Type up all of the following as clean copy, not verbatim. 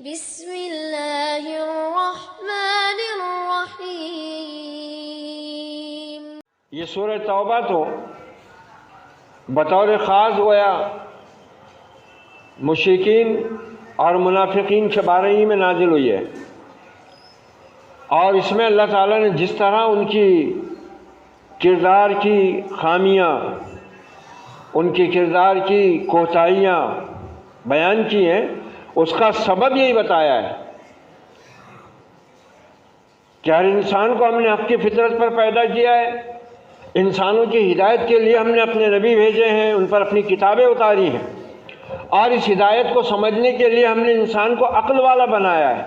بسم اللہ الرحمن الرحیم۔ یہ سورہ توبہ تو بطور خاص گویا مشرکین اور منافقین کے بارے ہی میں نازل ہوئی ہے، اور اس میں اللہ تعالیٰ نے جس طرح ان کی کردار کی خامیاں، ان کے کردار کی کوتاہیاں بیان کی ہیں، اس کا سبب یہی بتایا ہے کہ ہر انسان کو ہم نے حق کی فطرت پر پیدا کیا ہے، انسانوں کی ہدایت کے لیے ہم نے اپنے نبی بھیجے ہیں، ان پر اپنی کتابیں اتاری ہیں، اور اس ہدایت کو سمجھنے کے لیے ہم نے انسان کو عقل والا بنایا ہے۔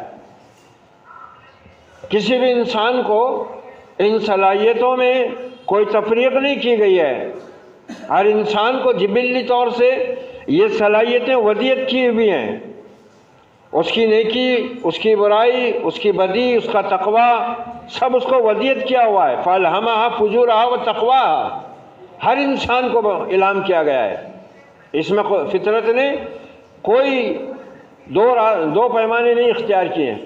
کسی بھی انسان کو ان صلاحیتوں میں کوئی تفریق نہیں کی گئی ہے، ہر انسان کو جبلی طور سے یہ صلاحیتیں ودیت کی ہوئی ہیں۔ اس کی نیکی، اس کی برائی، اس کی بدی، اس کا تقوی، سب اس کو ودیت کیا ہوا ہے۔ فَأَلْهَمَهَا فُجُورَهَا وَتَقْوَاهَا، ہر انسان کو اعلان کیا گیا ہے۔ اس میں فطرت نے کوئی دو پیمانے نہیں اختیار کیے ہیں،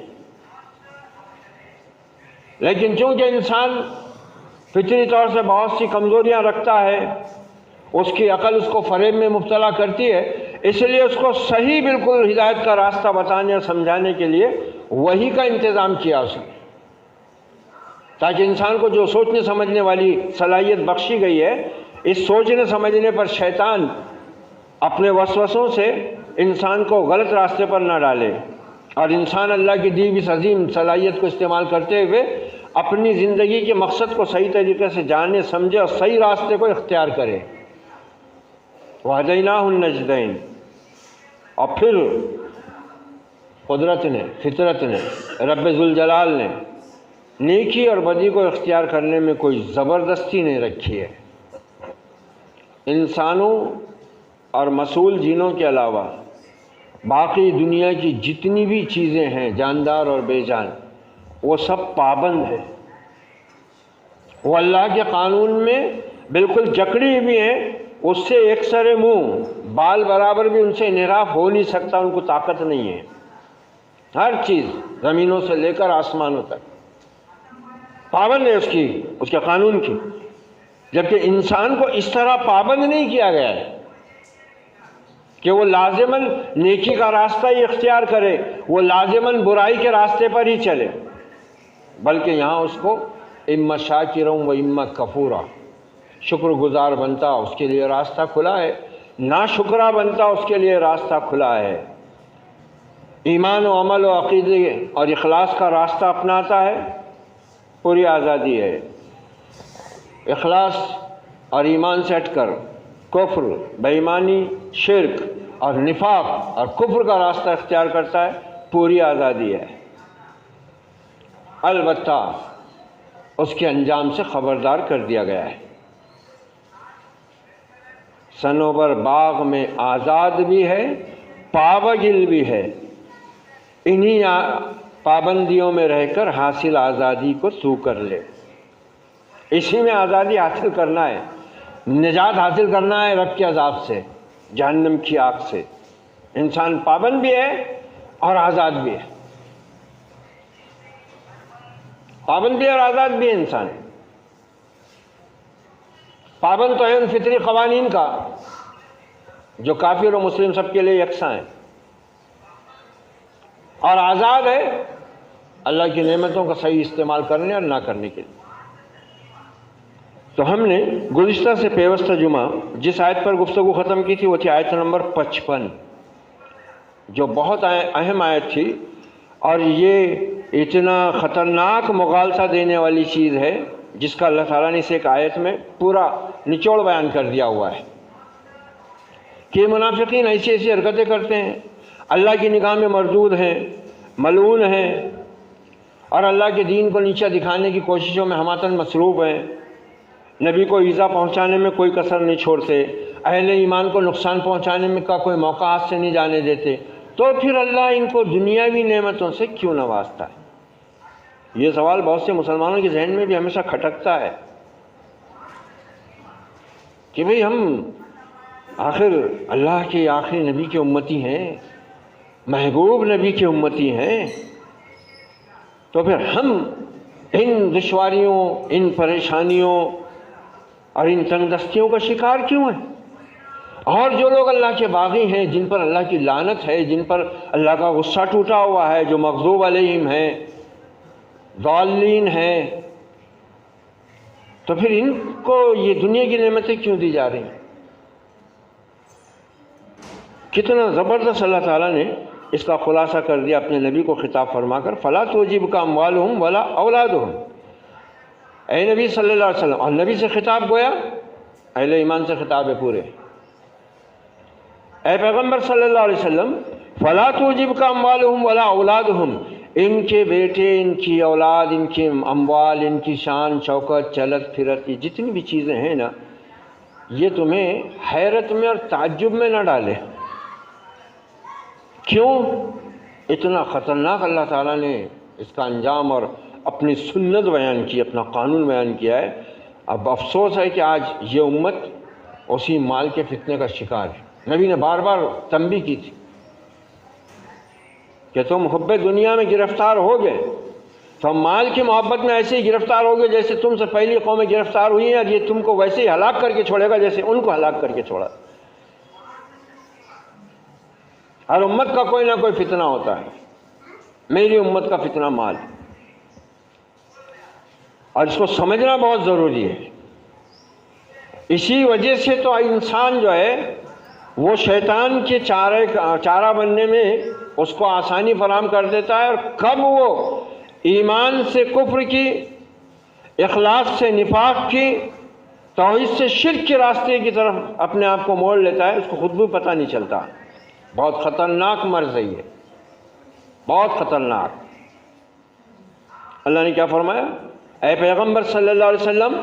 لیکن چونکہ انسان فطری طور سے بہت سی کمزوریاں رکھتا ہے، اس کی عقل اس کو فریب میں مبتلا کرتی ہے، اس لیے اس کو صحیح بالکل ہدایت کا راستہ بتانے اور سمجھانے کے لیے وحی کا انتظام کیا اس نے، تاکہ انسان کو جو سوچنے سمجھنے والی صلاحیت بخشی گئی ہے، اس سوچنے سمجھنے پر شیطان اپنے وسوسوں سے انسان کو غلط راستے پر نہ ڈالے، اور انسان اللہ کی دی ہوئی اس عظیم صلاحیت کو استعمال کرتے ہوئے اپنی زندگی کے مقصد کو صحیح طریقے سے جانے سمجھے اور صحیح راستے کو اختیار کرے۔ وَهَدَيْنَاهُ النَّجْدَيْنِ، اور پھر قدرت نے، فطرت نے، رب ذوالجلال نے نیکی اور بدی کو اختیار کرنے میں کوئی زبردستی نہیں رکھی ہے۔ انسانوں اور مصول جنوں کے علاوہ باقی دنیا کی جتنی بھی چیزیں ہیں، جاندار اور بے جان، وہ سب پابند ہیں، وہ اللہ کے قانون میں بالکل جکڑی ہوئی ہیں، اس سے ایک سر منہ بال برابر بھی ان سے انحراف ہو نہیں سکتا، ان کو طاقت نہیں ہے۔ ہر چیز زمینوں سے لے کر آسمانوں تک پابند ہے اس کے قانون کی، جبکہ انسان کو اس طرح پابند نہیں کیا گیا ہے کہ وہ لازماً نیکی کا راستہ ہی اختیار کرے، وہ لازماً برائی کے راستے پر ہی چلے، بلکہ یہاں اس کو اما شاکرا و اما کفورا، شکر گزار بنتا اس کے لیے راستہ کھلا ہے، ناشکرا بنتا اس کے لیے راستہ کھلا ہے۔ ایمان و عمل و عقیدے اور اخلاص کا راستہ اپناتا ہے، پوری آزادی ہے۔ اخلاص اور ایمان سے ہٹ کر کفر، بے ایمانی، شرک اور نفاق اور کفر کا راستہ اختیار کرتا ہے، پوری آزادی ہے، البتہ اس کے انجام سے خبردار کر دیا گیا ہے۔ صنوبر باغ میں آزاد بھی ہے، پابگل بھی ہے، انہی پابندیوں میں رہ کر حاصل آزادی کو تو کر لے۔ اسی میں آزادی حاصل کرنا ہے، نجات حاصل کرنا ہے رب کے عذاب سے، جہنم کی آگ سے۔ انسان پابند بھی ہے اور آزاد بھی ہے، پابند بھی اور آزاد بھی ہے انسان۔ پابند تو ہے ان فطری قوانین کا جو کافر و مسلم سب کے لیے یکساں ہیں، اور آزاد ہے اللہ کی نعمتوں کا صحیح استعمال کرنے اور نہ کرنے کے لیے۔ تو ہم نے گزشتہ سے پیوستہ جمعہ جس آیت پر گفتگو ختم کی تھی وہ تھی آیت نمبر 55، جو بہت اہم آیت تھی، اور یہ اتنا خطرناک مغالطہ دینے والی چیز ہے جس کا اللہ تعالیٰ نے اس ایک آیت میں پورا نچوڑ بیان کر دیا ہوا ہے کہ منافقین ایسی ایسی حرکتیں کرتے ہیں، اللہ کی نگاہ میں مردود ہیں، ملعون ہیں، اور اللہ کے دین کو نیچا دکھانے کی کوششوں میں ہماتاً مصروف ہیں، نبی کو ایذا پہنچانے میں کوئی کسر نہیں چھوڑتے، اہل ایمان کو نقصان پہنچانے میں کا کوئی موقع ہاتھ سے نہیں جانے دیتے، تو پھر اللہ ان کو دنیاوی نعمتوں سے کیوں نوازتا ہے؟ یہ سوال بہت سے مسلمانوں کے ذہن میں بھی ہمیشہ کھٹکتا ہے کہ بھئی ہم آخر اللہ کے آخری نبی کے امتی ہیں، محبوب نبی کی امتی ہیں، تو پھر ہم ان دشواریوں، ان پریشانیوں اور ان تنگ دستیوں کا شکار کیوں ہیں؟ اور جو لوگ اللہ کے باغی ہیں، جن پر اللہ کی لعنت ہے، جن پر اللہ کا غصہ ٹوٹا ہوا ہے، جو مغضوب علیہم ہیں، ضالین ہیں، تو پھر ان کو یہ دنیا کی نعمتیں کیوں دی جا رہی ہیں؟ کتنا زبردست اللہ تعالیٰ نے اس کا خلاصہ کر دیا اپنے نبی کو خطاب فرما کر، فَلَا تُعْجِبْكَ أَمْوَالُهُمْ وَلَا أَوْلَادُهُمْ۔ اے نبی صلی اللہ علیہ وسلم، اور نبی سے خطاب گویا اہل ایمان سے خطاب ہے پورے، اے پیغمبر صلی اللہ علیہ وسلم، فَلَا تُعْجِبْكَ أَمْوَالُهُمْ وَلَا أَوْلَادُهُمْ، ان کے بیٹے، ان کی اولاد، ان کے اموال، ان کی شان شوکت، چلت پھرت، یہ جتنی بھی چیزیں ہیں نا، یہ تمہیں حیرت میں اور تعجب میں نہ ڈالے۔ کیوں؟ اتنا خطرناک اللہ تعالیٰ نے اس کا انجام اور اپنی سنت بیان کی، اپنا قانون بیان کیا ہے۔ اب افسوس ہے کہ آج یہ امت اسی مال کے فتنے کا شکار ہے۔ نبی نے بار بار تنبیہ کی تھی کہ تم حب دنیا میں گرفتار ہو گئے تو مال کی محبت میں ایسے ہی گرفتار ہو گئے جیسے تم سے پہلی قومیں گرفتار ہوئی ہیں، اور یہ تم کو ویسے ہی ہلاک کر کے چھوڑے گا جیسے ان کو ہلاک کر کے چھوڑا۔ ہر امت کا کوئی نہ کوئی فتنہ ہوتا ہے، میری امت کا فتنہ مال، اور اس کو سمجھنا بہت ضروری ہے۔ اسی وجہ سے تو انسان جو ہے وہ شیطان کے چارہ بننے میں اس کو آسانی فراہم کر دیتا ہے، اور کب وہ ایمان سے کفر کی، اخلاص سے نفاق کی، توحید سے شرک کے راستے کی طرف اپنے آپ کو موڑ لیتا ہے، اس کو خود بھی پتہ نہیں چلتا۔ بہت خطرناک مرض ہے یہ، بہت خطرناک۔ اللہ نے کیا فرمایا؟ اے پیغمبر صلی اللہ علیہ وسلم،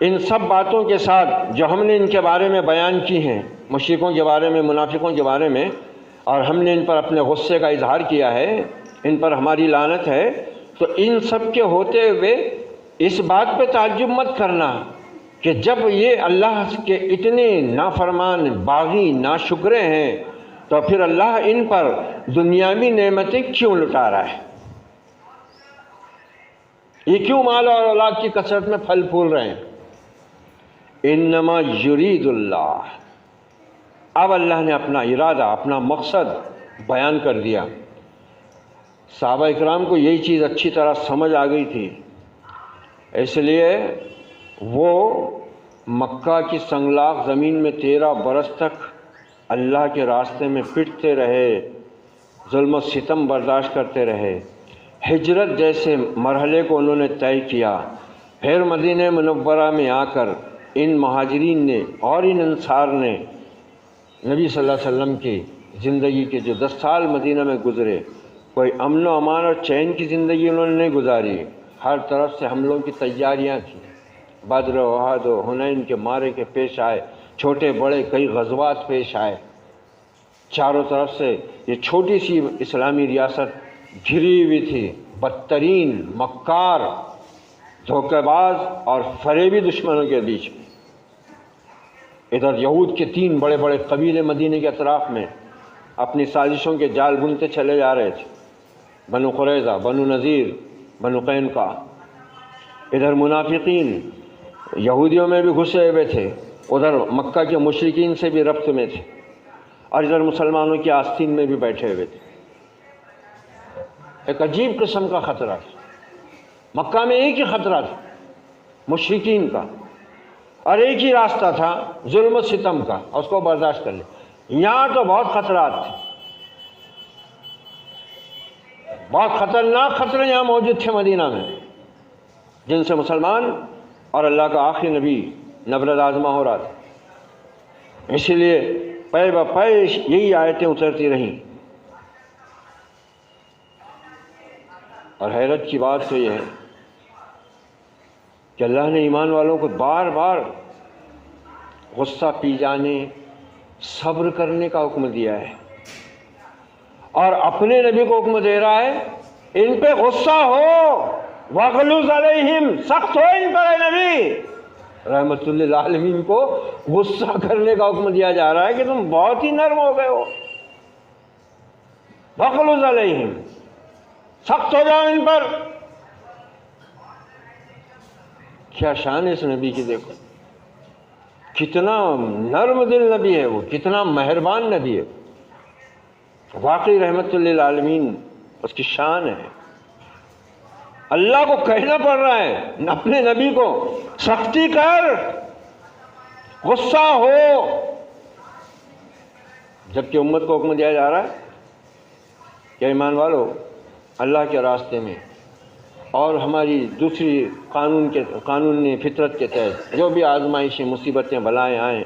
ان سب باتوں کے ساتھ جو ہم نے ان کے بارے میں بیان کی ہیں، مشرکوں کے بارے میں، منافقوں کے بارے میں، اور ہم نے ان پر اپنے غصے کا اظہار کیا ہے، ان پر ہماری لعنت ہے، تو ان سب کے ہوتے ہوئے اس بات پہ تعجب مت کرنا کہ جب یہ اللہ کے اتنے نافرمان، باغی، ناشکرے ہیں، تو پھر اللہ ان پر دنیاوی نعمتیں کیوں لٹا رہا ہے؟ یہ کیوں مال اور اولاد کی کثرت میں پھل پھول رہے ہیں؟ انما یرید اللہ، اب اللہ نے اپنا ارادہ، اپنا مقصد بیان کر دیا۔ صحابہ اکرام کو یہی چیز اچھی طرح سمجھ آ گئی تھی، اس لیے وہ مکہ کی سنگلاخ زمین میں 13 برس تک اللہ کے راستے میں پٹتے رہے، ظلم و ستم برداشت کرتے رہے، ہجرت جیسے مرحلے کو انہوں نے طے کیا۔ پھر مدینہ منورہ میں آ کر ان مہاجرین نے اور ان انصار نے نبی صلی اللہ علیہ وسلم کی زندگی کے جو 10 سال مدینہ میں گزرے، کوئی امن و امان اور چین کی زندگی انہوں نے نہیں گزاری، ہر طرف سے حملوں کی تیاریاں تھیں۔ بدر و احد و حنین کے مارے کے پیش آئے، چھوٹے بڑے کئی غزوات پیش آئے، چاروں طرف سے یہ چھوٹی سی اسلامی ریاست گھری ہوئی تھی بدترین مکار، دھوکہ باز اور فریبی دشمنوں کے بیچ میں۔ ادھر یہود کے 3 بڑے بڑے قبیلے مدینے کے اطراف میں اپنی سازشوں کے جال بنتے چلے جا رہے تھے، بنو قریظہ، بنو نذیر، بنو قینقاع۔ ادھر منافقین یہودیوں میں بھی گھسے ہوئے تھے، ادھر مکہ کے مشرکین سے بھی ربط میں تھے، اور ادھر مسلمانوں کی آستین میں بھی بیٹھے ہوئے تھے۔ ایک عجیب قسم کا خطرہ تھا۔ مکہ میں ایک ہی خطرہ تھا مشرکین کا، اور ایک ہی راستہ تھا ظلم و ستم کا، اس کو برداشت کر لیں۔ یہاں تو بہت خطرات تھے، بہت خطرناک خطرے یہاں موجود تھے مدینہ میں، جن سے مسلمان اور اللہ کا آخری نبی نبرد آزما ہو رہا تھا۔ اسی لیے پے بہ پے یہی آیتیں اترتی رہیں۔ اور حیرت کی بات تو یہ ہے کہ اللہ نے ایمان والوں کو بار بار غصہ پی جانے، صبر کرنے کا حکم دیا ہے، اور اپنے نبی کو حکم دے رہا ہے ان پہ غصہ ہو، وَغْلُظْ عَلَيْهِمْ، سخت ہو ان پر۔ اے نبی رحمت للعالمین کو غصہ کرنے کا حکم دیا جا رہا ہے کہ تم بہت ہی نرم ہو گئے ہو۔ فغلظ علیہم، سخت ہو جاؤ ان پر۔ کیا شان ہے اس نبی کی، دیکھو کتنا نرم دل نبی ہے وہ، کتنا مہربان نبی ہے، واقعی رحمت للعالمین اس کی شان ہے۔ اللہ کو کہنا پڑ رہا ہے اپنے نبی کو سختی کر، غصہ ہو، جبکہ امت کو حکم دیا جا رہا ہے کہ ایمان والو اللہ کے راستے میں اور ہماری دوسری قانون فطرت کے تحت جو بھی آزمائشیں، مصیبتیں، بلائیں آئیں،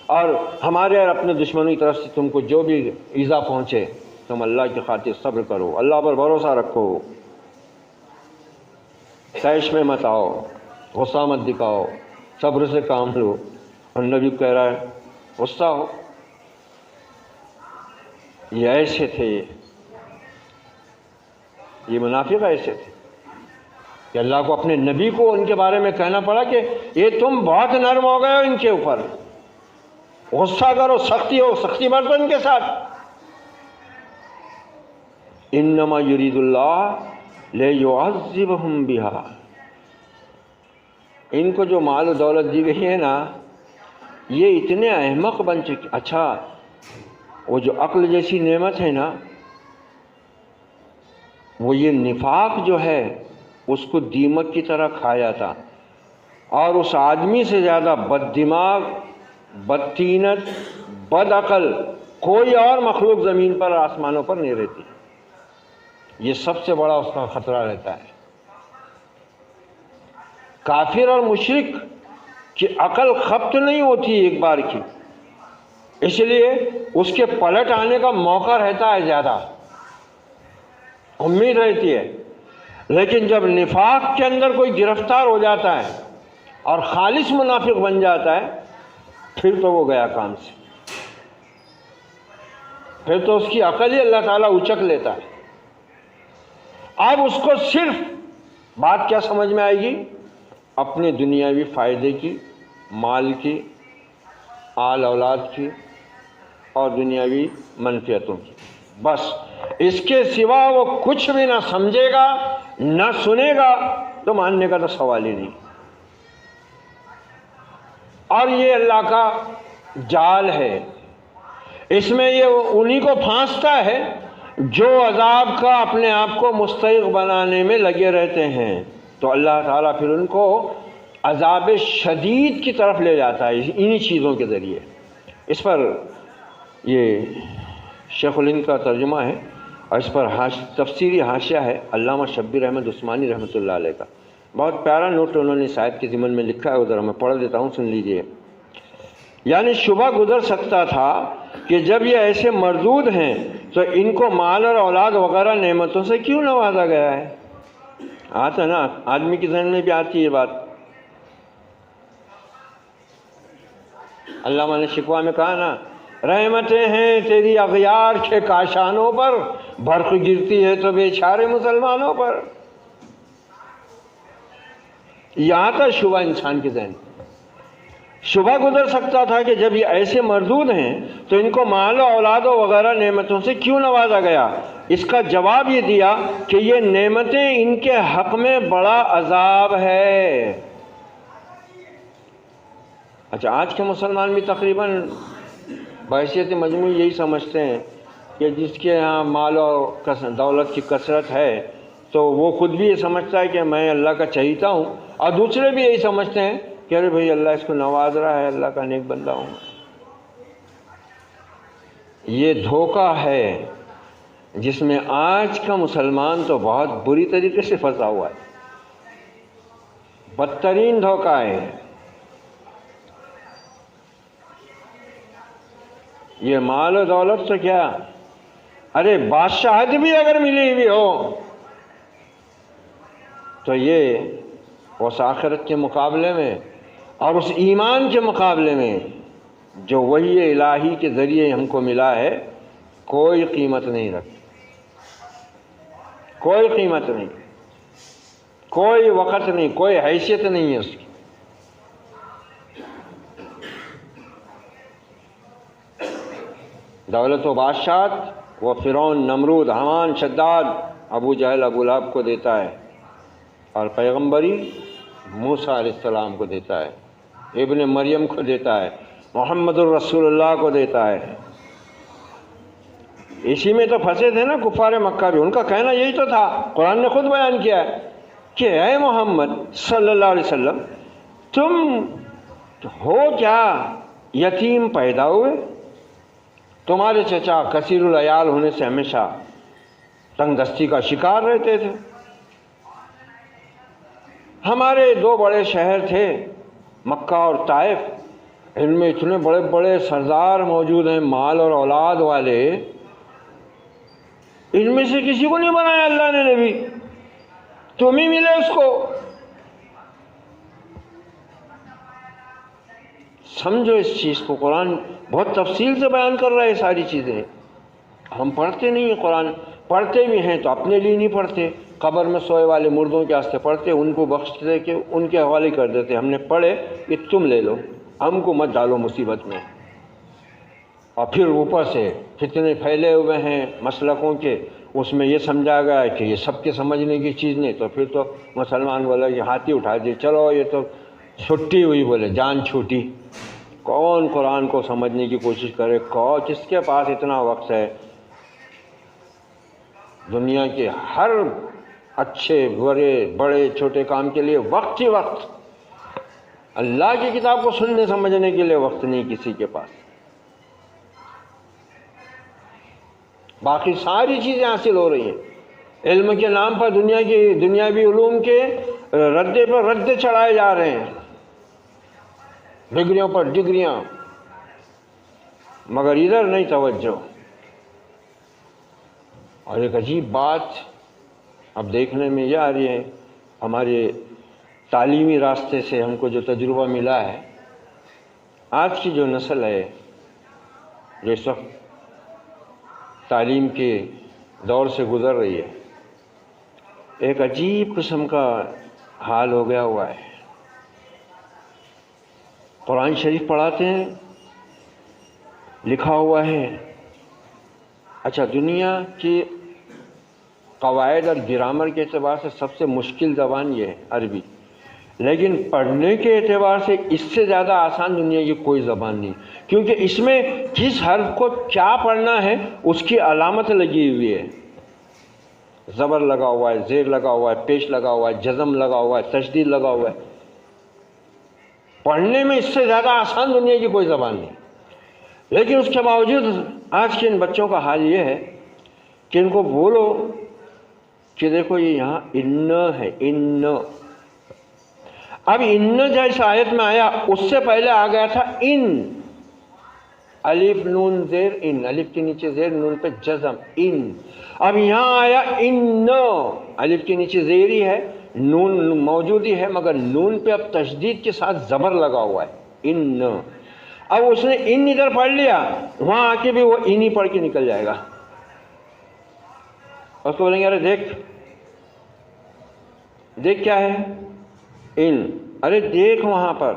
اور ہمارے اور اپنے دشمنوں کی طرف سے تم کو جو بھی ایذا پہنچے، تم اللہ کی خاطر صبر کرو، اللہ پر بھروسہ رکھو، طیش میں مت آؤ، غصہ مت دکھاؤ، صبر سے کام لو۔ اور نبی کہہ رہا ہے غصہ ہو۔ یہ ایسے تھے، یہ منافق ایسے تھے کہ اللہ کو اپنے نبی کو ان کے بارے میں کہنا پڑا کہ یہ تم بہت نرم ہو گئے ہو ان کے اوپر، غصہ کرو، سختی ہو، سختی برتو ان کے ساتھ۔ انما یرید اللہ لیعذبہم بہا، ان کو جو مال و دولت دی گئی ہے نا، یہ اتنے احمق بن چکے۔ اچھا وہ جو عقل جیسی نعمت ہے نا، وہ یہ نفاق جو ہے اس کو دیمک کی طرح کھایا تھا، اور اس آدمی سے زیادہ بد دماغ، بدطینت، بد عقل کوئی اور مخلوق زمین پر آسمانوں پر نہیں رہتی۔ یہ سب سے بڑا اس کا خطرہ رہتا ہے۔ کافر اور مشرک کی عقل خبت نہیں ہوتی ایک بار کی، اس لیے اس کے پلٹ آنے کا موقع رہتا ہے زیادہ، امید رہتی ہے۔ لیکن جب نفاق کے اندر کوئی گرفتار ہو جاتا ہے اور خالص منافق بن جاتا ہے، پھر تو وہ گیا کام سے، پھر تو اس کی عقل ہی اللہ تعالیٰ اچک لیتا ہے۔ اب اس کو صرف بات کیا سمجھ میں آئے گی؟ اپنے دنیاوی فائدے کی، مال کی، آل اولاد کی اور دنیاوی منفعتوں کی، بس اس کے سوا وہ کچھ بھی نہ سمجھے گا نہ سنے گا، تو ماننے کا تو سوال ہی نہیں۔ اور یہ اللہ کا جال ہے، اس میں یہ انہی کو پھانستا ہے جو عذاب کا اپنے آپ کو مستحق بنانے میں لگے رہتے ہیں، تو اللہ تعالیٰ پھر ان کو عذاب شدید کی طرف لے جاتا ہے انہی چیزوں کے ذریعے۔ اس پر یہ شیخ الہند کا ترجمہ ہے، اور اس پر تفسیری حاشیہ ہے علامہ شبیر احمد عثمانی رحمۃ اللہ علیہ کا، بہت پیارا نوٹ انہوں نے صاحب کے ضمن میں لکھا ہے، ادھر میں پڑھ دیتا ہوں، سن لیجئے۔ یعنی شبہ گزر سکتا تھا کہ جب یہ ایسے مردود ہیں تو ان کو مال اور اولاد وغیرہ نعمتوں سے کیوں نوازا گیا ہے؟ آتا نا، آدمی کے ذہن میں بھی آتی ہے یہ بات۔ علامہ نے شکوہ میں کہا نا، رحمتیں ہیں تیری اغیار کے کاشانوں پر، برق گرتی ہے تو بیچارے مسلمانوں پر۔ یہاں تھا شبہ انسان کے ذہن، شبہ گزر سکتا تھا کہ جب یہ ایسے مردود ہیں تو ان کو مال و اولاد وغیرہ نعمتوں سے کیوں نوازا گیا؟ اس کا جواب یہ دیا کہ یہ نعمتیں ان کے حق میں بڑا عذاب ہے۔ اچھا آج کے مسلمان بھی تقریباً بحیثیت مجموعی یہی سمجھتے ہیں کہ جس کے یہاں مال و دولت کی کثرت ہے تو وہ خود بھی یہ سمجھتا ہے کہ میں اللہ کا چہیتا ہوں، اور دوسرے بھی یہی سمجھتے ہیں کہ ارے بھائی اللہ اس کو نواز رہا ہے، اللہ کا نیک بندہ ہوں۔ یہ دھوکہ ہے جس میں آج کا مسلمان تو بہت بری طریقے سے پھنسا ہوا ہے، بدترین دھوکہ ہے۔ یہ مال و دولت تو کیا، ارے بادشاہت بھی اگر ملی ہوئی ہو تو یہ اس آخرت کے مقابلے میں اور اس ایمان کے مقابلے میں جو وحی الہی کے ذریعے ہم کو ملا ہے کوئی قیمت نہیں رکھتی، کوئی قیمت نہیں، کوئی وقت نہیں، کوئی حیثیت نہیں ہے اس کی۔ دولت و بادشاہت وہ فرعون، نمرود، حمان، شداد، ابو جہل، ابو لہب کو دیتا ہے، اور پیغمبری موسیٰ علیہ السلام کو دیتا ہے، ابن مریم کو دیتا ہے، محمد الرسول اللہ کو دیتا ہے۔ اسی میں تو پھنسے تھے نا کفار مکہ بھی، ان کا کہنا یہی تو تھا، قرآن نے خود بیان کیا ہے کہ اے محمد صلی اللہ علیہ وسلم، تم ہو کیا یتیم پیدا ہوئے؟ تمہارے چچا کثیر العیال ہونے سے ہمیشہ تنگ دستی کا شکار رہتے تھے۔ ہمارے دو بڑے شہر تھے مکہ اور طائف، ان میں اتنے بڑے بڑے سردار موجود ہیں، مال اور اولاد والے، ان میں سے کسی کو نہیں بنایا اللہ نے نبی، تم ہی ملے اس کو۔ سمجھو اس چیز کو، قرآن بہت تفصیل سے بیان کر رہا ہے ساری چیزیں۔ ہم پڑھتے نہیں ہیں قرآن، پڑھتے بھی ہیں تو اپنے لیے نہیں پڑھتے، قبر میں سوئے والے مردوں کے واسطے پڑھتے، ان کو بخش دے کے ان کے حوالے کر دیتے، ہم نے پڑھے کہ تم لے لو، ہم کو مت ڈالو مصیبت میں۔ اور پھر اوپر سے فتنے پھیلے ہوئے ہیں مسلکوں کے، اس میں یہ سمجھا گیا ہے کہ یہ سب کے سمجھنے کی چیز نہیں، تو پھر تو مسلمان بولے کہ ہاتھی اٹھا دیے، چلو یہ تو چھٹی ہوئی، بولے جان چھوٹی۔ کون قرآن کو سمجھنے کی کوشش کرے؟ کس کے پاس اتنا وقت ہے؟ دنیا کے ہر اچھے برے بڑے چھوٹے کام کے لیے وقت ہی وقت، اللہ کی کتاب کو سننے سمجھنے کے لیے وقت نہیں کسی کے پاس۔ باقی ساری چیزیں حاصل ہو رہی ہیں، علم کے نام پر دنیاوی علوم کے ردے پر ردے چڑھائے جا رہے ہیں، ڈگریوں پر ڈگریاں، مگر ادھر نہیں توجہ۔ اور ایک عجیب بات اب دیکھنے میں یہ آ رہی ہے، ہمارے تعلیمی راستے سے ہم کو جو تجربہ ملا ہے، آج کی جو نسل ہے جو اس وقت تعلیم کے دور سے گزر رہی ہے، ایک عجیب قسم کا حال ہو گیا ہوا ہے۔ قرآن شریف پڑھاتے ہیں، لکھا ہوا ہے، اچھا دنیا کی قواعد اور گرامر کے اعتبار سے سب سے مشکل زبان یہ ہے عربی، لیکن پڑھنے کے اعتبار سے اس سے زیادہ آسان دنیا کی کوئی زبان نہیں، کیونکہ اس میں کس حرف کو کیا پڑھنا ہے اس کی علامت لگی ہوئی ہے، زبر لگا ہوا ہے، زیر لگا ہوا ہے، پیش لگا ہوا ہے، جزم لگا ہوا ہے، تشدید لگا ہوا ہے۔ پڑھنے میں اس سے زیادہ آسان دنیا کی کوئی زبان نہیں، لیکن اس کے باوجود آج کے ان بچوں کا حال یہ ہے کہ ان کو بولو کہ دیکھو یہ یہاں ان ہے، ان، اب ان جیسا آیت میں آیا، اس سے پہلے آ گیا تھا ان، الف نون زیر ان، الف کے نیچے زیر، نون پہ جزم، ان۔ اب یہاں آیا ان، الف کے نیچے زیر ہی ہے، نون موجود ہی ہے، مگر نون پہ اب تشدید کے ساتھ زبر لگا ہوا ہے، ان۔ اب اس نے ان ادھر پڑھ لیا، وہاں آ کے بھی وہ ان ہی پڑھ کے نکل جائے گا، اس کو بولیں گے ارے دیکھ کیا ہے ان، ارے دیکھ وہاں پر،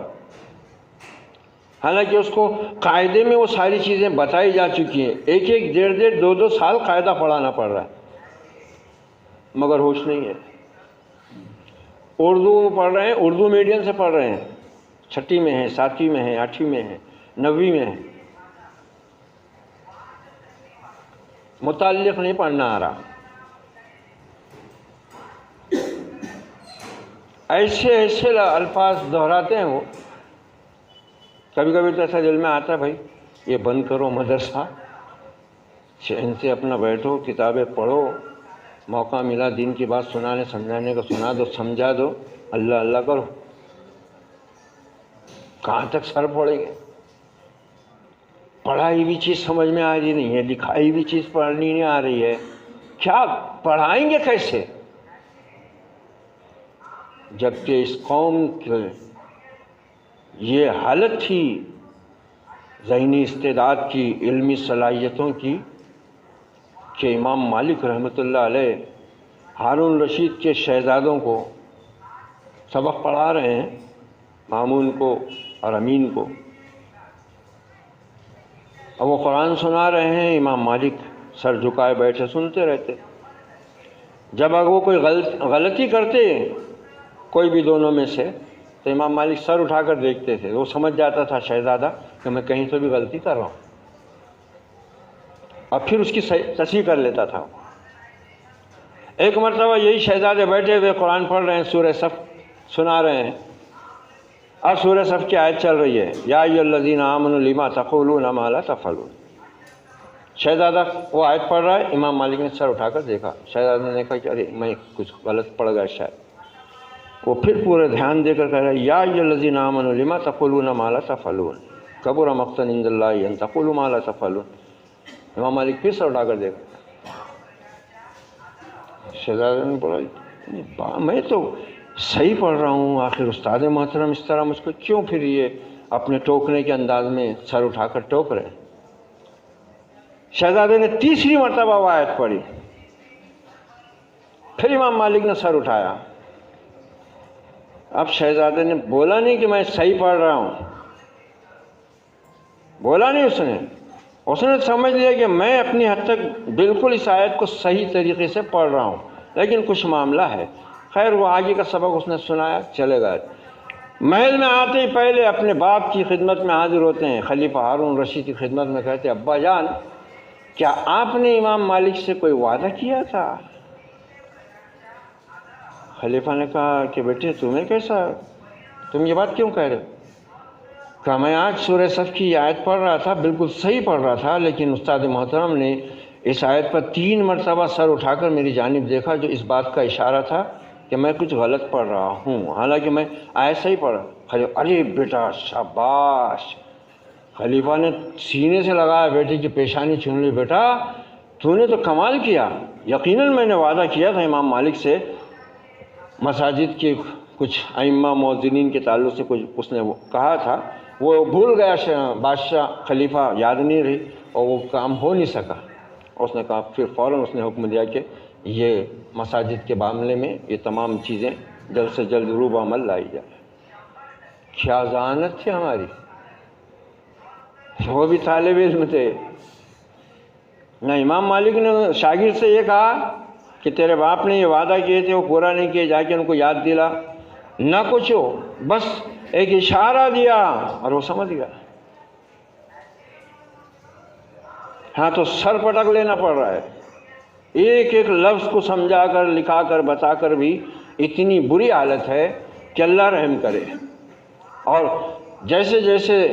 حالانکہ اس کو قاعدے میں وہ ساری چیزیں بتائی جا چکی ہیں، ایک ڈیڑھ دو سال قاعدہ پڑھانا پڑ رہا ہے، مگر ہوش نہیں ہے۔ اردو پڑھ رہے ہیں، اردو میڈیم سے پڑھ رہے ہیں، 6ٹھی میں ہیں، 7ویں میں ہیں، 8ویں میں ہیں، 9ویں میں ہیں، متعلق نہیں پڑھنا آ رہا۔ ایسے الفاظ دہراتے ہیں وہ، کبھی کبھی تو ایسا دل میں آتا ہے بھائی یہ بند کرو مدرسہ، چین سے اپنا بیٹھو، کتابیں پڑھو، موقع ملا دین کی بات سنانے سمجھانے کا سنا دو، سمجھا دو، اللہ اللہ کرو، کہاں تک سر پڑیں گے؟ پڑھائی بھی چیز سمجھ میں آ رہی نہیں ہے، لکھائی بھی چیز پڑھنی نہیں آ رہی ہے، کیا پڑھائیں گے کیسے؟ جبکہ اس قوم کی یہ حالت تھی ذہنی استعداد کی، علمی صلاحیتوں کی، کہ امام مالک رحمۃ اللہ علیہ ہارون رشید کے شہزادوں کو سبق پڑھا رہے ہیں، مامون کو اور امین کو، اور وہ قرآن سنا رہے ہیں امام مالک سر جھکائے بیٹھے سنتے رہتے. جب اگر وہ کوئی غلطی کرتے کوئی بھی دونوں میں سے تو امام مالک سر اٹھا کر دیکھتے تھے. وہ سمجھ جاتا تھا شہزادہ کہ میں کہیں تو بھی غلطی کر رہا ہوں، اور پھر اس کی تصحیح کر لیتا تھا. ایک مرتبہ یہی شہزادے بیٹھے ہوئے قرآن پڑھ رہے ہیں، سورہ صف سنا رہے ہیں. اب سورہ صف کی آیت چل رہی ہے، یا ایھا الذین آمنوا لما تقولون ما لا تفعلون. شہزادہ وہ آیت پڑھ رہا ہے، امام مالک نے سر اٹھا کر دیکھا. شہزادہ نے کہا کہ ارے میں کچھ غلط پڑھ گیا شاید. وہ پھر پورے دھیان دے کر کہہ رہا ہے، یا ایھا الذین آمنوا لما تقولون ما لا تفعلون کبر مقتا عند اللہ ان تقولوا ما لا تفعلون. امام مالک پھر سر اٹھا کر دیکھا. شہزادہ نے بولا میں تو صحیح پڑھ رہا ہوں، آخر استاد محترم اس طرح مجھ کو کیوں پھر یہ اپنے ٹوکنے کے انداز میں سر اٹھا کر ٹوک رہے ہیں. شہزادے نے تیسری مرتبہ وہ آیت پڑھی. پھر امام مالک نے سر اٹھایا. اب شہزادے نے بولا نہیں کہ میں صحیح پڑھ رہا ہوں، بولا نہیں. اس نے سمجھ لیا کہ میں اپنی حد تک بالکل اس آیت کو صحیح طریقے سے پڑھ رہا ہوں، لیکن کچھ معاملہ ہے. خیر وہ آگے کا سبق اس نے سنایا، چلے گئے. محل میں آتے ہی پہلے اپنے باپ کی خدمت میں حاضر ہوتے ہیں، خلیفہ ہارون رشید کی خدمت میں. کہتے ابا جان کیا آپ نے امام مالک سے کوئی وعدہ کیا تھا؟ خلیفہ نے کہا کہ بیٹے تمہیں کیسا، تم یہ بات کیوں کہہ رہے ہو؟ کہا میں آج سورہ صف کی آیت پڑھ رہا تھا، بالکل صحیح پڑھ رہا تھا، لیکن استاد محترم نے اس آیت پر 3 مرتبہ سر اٹھا کر میری جانب دیکھا، جو اس بات کا اشارہ تھا کہ میں کچھ غلط پڑھ رہا ہوں، حالانکہ میں آیت صحیح پڑھ رہا. ارے بیٹا شاباش. خلیفہ نے سینے سے لگایا بیٹے کی پیشانی چھین لی. بیٹا تو نے تو کمال کیا. یقیناً میں نے وعدہ کیا تھا امام مالک سے، مساجد کے کچھ ائمہ مؤذنین کے تعلق سے کچھ اس نے کہا تھا، وہ بھول گیا بادشاہ خلیفہ، یاد نہیں رہی اور وہ کام ہو نہیں سکا. اس نے کہا پھر فوراً اس نے حکم دیا کہ یہ مساجد کے معاملے میں یہ تمام چیزیں جلد سے جلد روب عمل لائی جائے. کیا ذہانت تھی ہماری. وہ بھی طالب علم تھے. نہ امام مالک نے شاگرد سے یہ کہا کہ تیرے باپ نے یہ وعدہ کیے تھے وہ پورا نہیں کیے، جا کے ان کو یاد دلا، نہ کچھ ہو، بس ایک اشارہ دیا اور وہ سمجھ گیا. ہاں تو سر پٹک لینا پڑ رہا ہے. ایک ایک لفظ کو سمجھا کر لکھا کر بتا کر بھی اتنی بری حالت ہے کہ اللہ رحم کرے. اور جیسے جیسے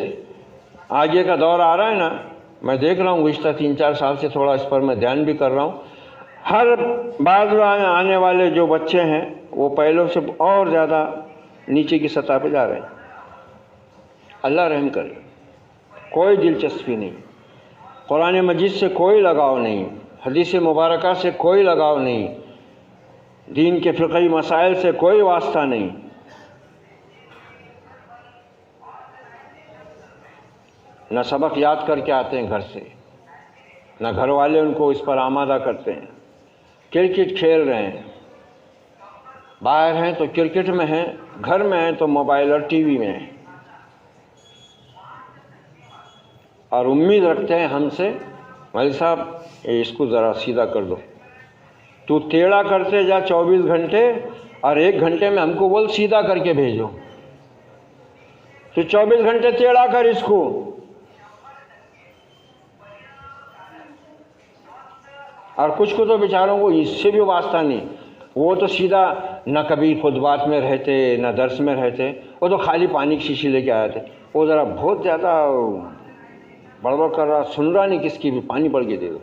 آگے کا دور آ رہا ہے نا، میں دیکھ رہا ہوں گزشتہ 3-4 سال سے تھوڑا اس پر میں دھیان بھی کر رہا ہوں. ہر بعد آنے والے جو بچے ہیں وہ پہلوں سے اور زیادہ نیچے کی سطح پہ جا رہے ہیں. اللہ رحم کرے. کوئی دلچسپی نہیں، قرآن مجید سے کوئی لگاؤ نہیں، حدیث مبارکہ سے کوئی لگاؤ نہیں، دین کے فقہی مسائل سے کوئی واسطہ نہیں. نہ سبق یاد کر کے آتے ہیں گھر سے، نہ گھر والے ان کو اس پر آمادہ کرتے ہیں. کرکٹ کھیل رہے ہیں، باہر ہیں تو کرکٹ میں ہیں، گھر میں ہیں تو موبائل اور ٹی وی میں ہیں. اور امید رکھتے ہیں ہم سے مولوی صاحب اس کو ذرا سیدھا کر دو. تو ٹیڑھا کرتے جا 24 گھنٹے اور 1 گھنٹے میں ہم کو بول سیدھا کر کے بھیجو. تو 24 گھنٹے ٹیڑھا کر اس کو. اور کچھ کو تو بیچاروں کو اس سے بھی واسطہ نہیں، وہ تو سیدھا نہ کبھی خطبات میں رہتے نہ درس میں رہتے، وہ تو خالی پانی کی شیشی لے کے آئے تھے. وہ ذرا بہت زیادہ بڑبڑ کر رہا، سن رہا نہیں کس کی بھی، پانی پڑ کے دے دو.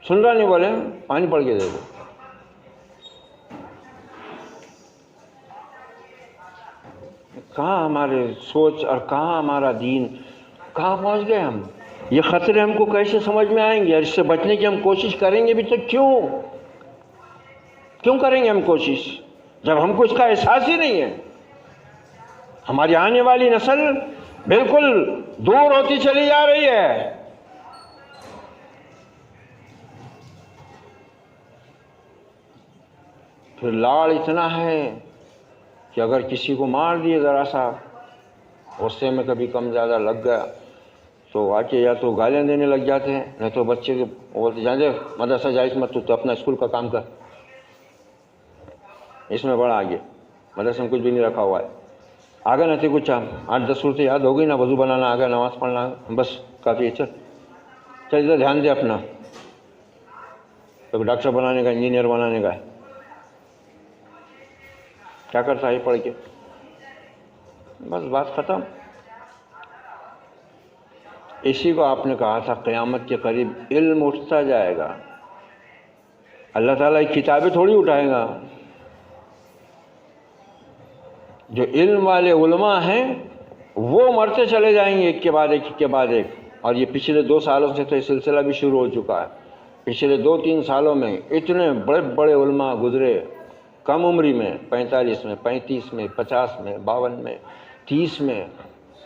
سن رہا نہیں بولے پانی پڑ کے دے دو. کہاں ہمارے سوچ اور کہاں ہمارا دین، کہاں پہنچ گئے ہم. یہ خطرے ہم کو کیسے سمجھ میں آئیں گے؟ اور اس سے بچنے کی ہم کوشش کریں گے بھی تو کیوں کریں گے ہم کوشش جب ہم کو اس کا احساس ہی نہیں ہے. ہماری آنے والی نسل بالکل دور ہوتی چلی جا رہی ہے. پھر لاڑ اتنا ہے کہ اگر کسی کو مار دیے ذرا سا غصے میں کبھی کم زیادہ لگ گیا تو آ کے یا تو گالیاں دینے لگ جاتے ہیں، نہیں تو بچے کے بولتے جان دے مدرسہ جائز مت، تو اپنا اسکول کا کام کر، اس میں بڑا آگے، مدرسے میں کچھ بھی نہیں رکھا ہوا ہے، آگے نہ تھے کچھ 8-10 صورتیں یاد ہو گئی نا، وضو بنانا آ گیا، نماز پڑھنا آ گیا، بس کافی ہے، چل ادھر دھیان دے اپنا، تو ڈاکٹر بنانے کا، انجینئر بنانے کا ہے، کیا کرتا ہے پڑھ کے، بس بات ختم۔ اسی کو آپ نے کہا تھا قیامت کے قریب علم اٹھتا جائے گا، اللہ تعالیٰ کی کتابیں تھوڑی اٹھائے گا، جو علم والے علماء ہیں وہ مرتے چلے جائیں گے ایک کے بعد ایک کے بعد ایک، اور یہ پچھلے 2 سالوں سے تو یہ سلسلہ بھی شروع ہو چکا ہے، پچھلے 2-3 سالوں میں اتنے بڑے بڑے علماء گزرے، کم عمری میں، 45 میں، 35 میں، 50 میں، 52 میں، 30 میں،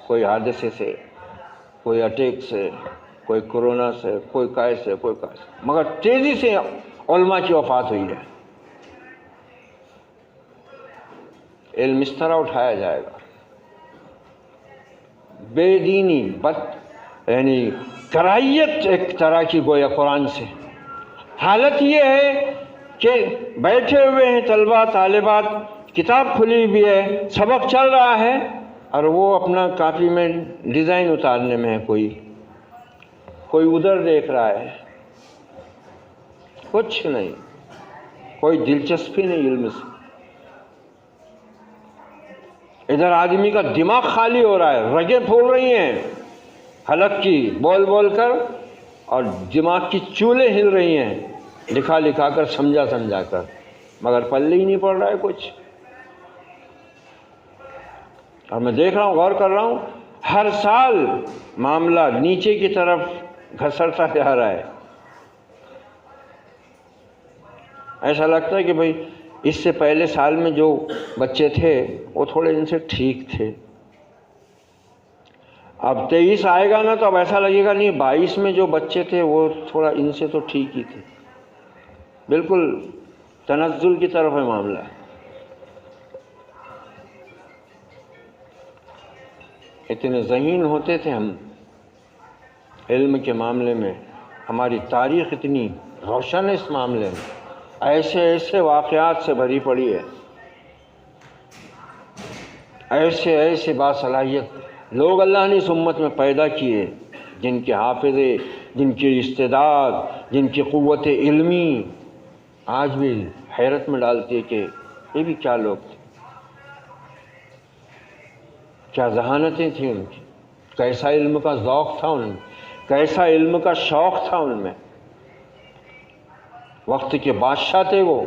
کوئی حادثے سے، کوئی اٹیک سے، کوئی کورونا سے، کوئی کیسے سے، کوئی کیسے، مگر تیزی سے علماء کی وفات ہوئی ہے۔ علم اس طرح اٹھایا جائے گا، بے دینی یعنی کراہیت ایک طرح کی گویا قرآن سے، حالت یہ ہے کہ بیٹھے ہوئے ہیں طلبہ طالبات، کتاب کھلی ہوئی ہے، سبق چل رہا ہے، اور وہ اپنا کاپی میں ڈیزائن اتارنے میں ہے، کوئی ادھر دیکھ رہا ہے، کچھ نہیں، کوئی دلچسپی نہیں علم سے، ادھر آدمی کا دماغ خالی ہو رہا ہے، رگیں پھول رہی ہیں حلق کی بول بول کر، اور دماغ کی چولیں ہل رہی ہیں لکھا لکھا کر، سمجھا سمجھا کر، مگر پلے ہی نہیں پڑ رہا ہے کچھ۔ اور میں دیکھ رہا ہوں، غور کر رہا ہوں، ہر سال معاملہ نیچے کی طرف گھسرتا جا رہا ہے، ایسا لگتا ہے کہ بھئی اس سے پہلے سال میں جو بچے تھے وہ تھوڑے ان سے ٹھیک تھے، اب 23 آئے گا نا تو اب ایسا لگے گا نہیں 22 میں جو بچے تھے وہ تھوڑا ان سے تو ٹھیک ہی تھے، بالکل تنزل کی طرف ہے معاملہ۔ اتنے ذہین ہوتے تھے ہم علم کے معاملے میں، ہماری تاریخ اتنی روشن ہے اس معاملے میں، ایسے ایسے واقعات سے بھری پڑی ہے، ایسے ایسے باصلاحیت لوگ اللہ نے اس امت میں پیدا کیے، جن کے حافظے، جن کی استعداد، جن کی قوت علمی آج بھی حیرت میں ڈالتی ہے کہ یہ بھی کیا لوگ تھے، کیا ذہانتیں تھیں ان کی، کیسا علم کا ذوق تھا ان میں، کیسا علم کا شوق تھا ان میں، وقت کے بادشاہ تھے وہ،